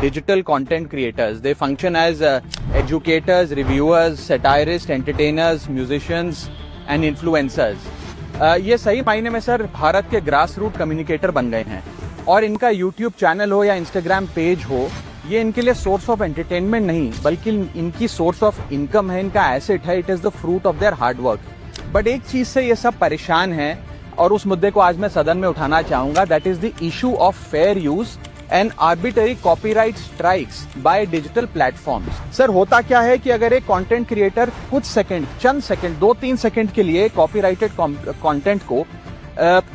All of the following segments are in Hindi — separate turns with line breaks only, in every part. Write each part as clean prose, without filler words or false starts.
digital content creators. They function as educators, reviewers, satirists, entertainers, musicians and influencers. ये सही मायने में सर भारत के ग्रास रूट कम्युनिकेटर बन गए हैं और इनका यूट्यूब चैनल हो या इंस्टाग्राम पेज हो, ये इनके लिए सोर्स ऑफ एंटरटेनमेंट नहीं बल्कि इनकी सोर्स ऑफ इनकम है, इनका एसेट है. It is the fruit of their hard work. But एक चीज से ये सब परेशान हैं और उस मुद्दे को आज मैं सदन में उठाना चाहूंगा. That is the issue of fair use and arbitrary copyright strikes by digital platforms. Sir होता क्या है कि अगर एक कंटेंट क्रिएटर कुछ सेकंड, चंद सेकंड, 2-3 सेकंड के लिए कॉपीराइटेड कंटेंट को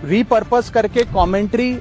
रीपर्पस करके कमेंट्री,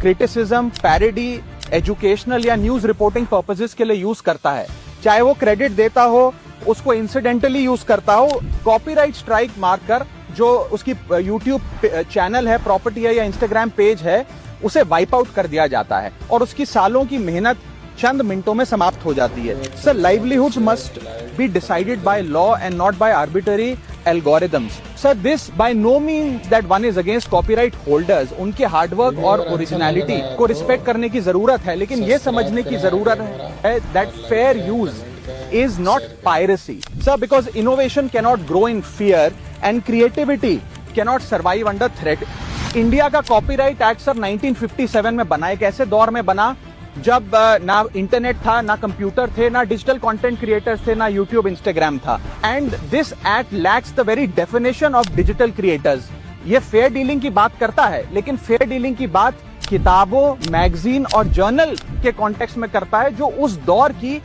क्रिटिसिज्म, पैरोडी, एजुकेशनल या न्यूज रिपोर्टिंग पर्पसेस के लिए यूज करता है, चाहे वो क्रेडिट देता हो, उसको इंसिडेंटली यूज करता हो, कॉपीराइट स्ट्राइक मारकर जो उसकी यूट्यूब चैनल है, प्रॉपर्टी है या इंस्टाग्राम पेज है, उसे वाइप आउट कर दिया जाता है और उसकी सालों की मेहनत चंद मिनटों में समाप्त हो जाती है. Sir livelihoods must be decided by law and not by arbitrary algorithms. Sir this by no means that one is against copyright holders. उनके हार्डवर्क और ओरिजिनलिटी को रिस्पेक्ट करने की जरूरत है, लेकिन ये समझने की जरूरत है that fair use is not piracy. Sir, because innovation cannot grow in fear and creativity cannot survive under threat. India का कॉपीराइट एक्ट सर 1957 में बना. एक ऐसे दौर में बना जब ना इंटरनेट था, ना कंप्यूटर थे, ना डिजिटल कंटेंट क्रिएटर्स थे, ना यूट्यूब, इंस्टाग्राम था. And this act lakhs the very definition of digital creators. ये फेयर डीलिंग की बात करता है, लेकिन फेयर डीलिंग की बात किताबों, मैगजीन और जर्नल के कॉन्टेक्स्ट में करता है जो उस दौर की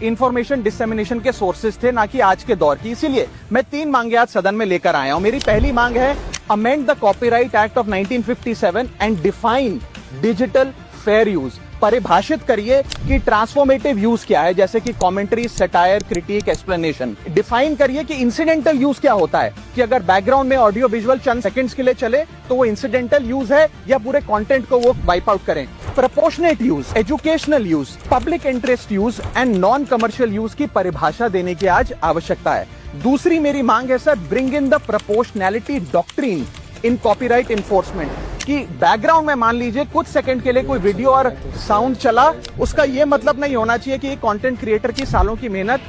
इंफॉर्मेशन डिसेमिनेशन के सोर्सेज थे, ना कि आज के दौर की. इसीलिए मैं 3 मांगे आज सदन में लेकर आया हूं. मेरी पहली मांग है amend the copyright act of 1957 and define digital fair use. परिभाषित करिए कि ट्रांसफॉर्मेटिव यूज क्या है, जैसे कि commentary, satire, critic, explanation. Define करिए कि इंसिडेंटल यूज क्या होता है, कि अगर बैकग्राउंड में ऑडियो विजुअल चंद सेकंड्स के लिए चले तो वो इंसिडेंटल यूज है या पूरे कंटेंट को वो वाइप आउट करें. Proportionate use, educational use, public interest use and non commercial use की परिभाषा देने की आज आवश्यकता है. दूसरी मेरी मांग है sir, bring in the proportionality doctrine in copyright enforcement. कि बैकग्राउंड में मान लीजिए कुछ सेकंड के लिए कोई वीडियो और साउंड चला, उसका ये मतलब नहीं होना चाहिए कि कंटेंट क्रिएटर की सालों की मेहनत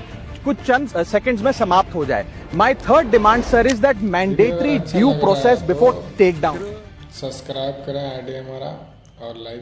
कुछ चंद सेकंड्स में समाप्त हो जाए. My third demand sir is that mandatory due process before take down.
Subscribe करें आईडी हमारा और लाइक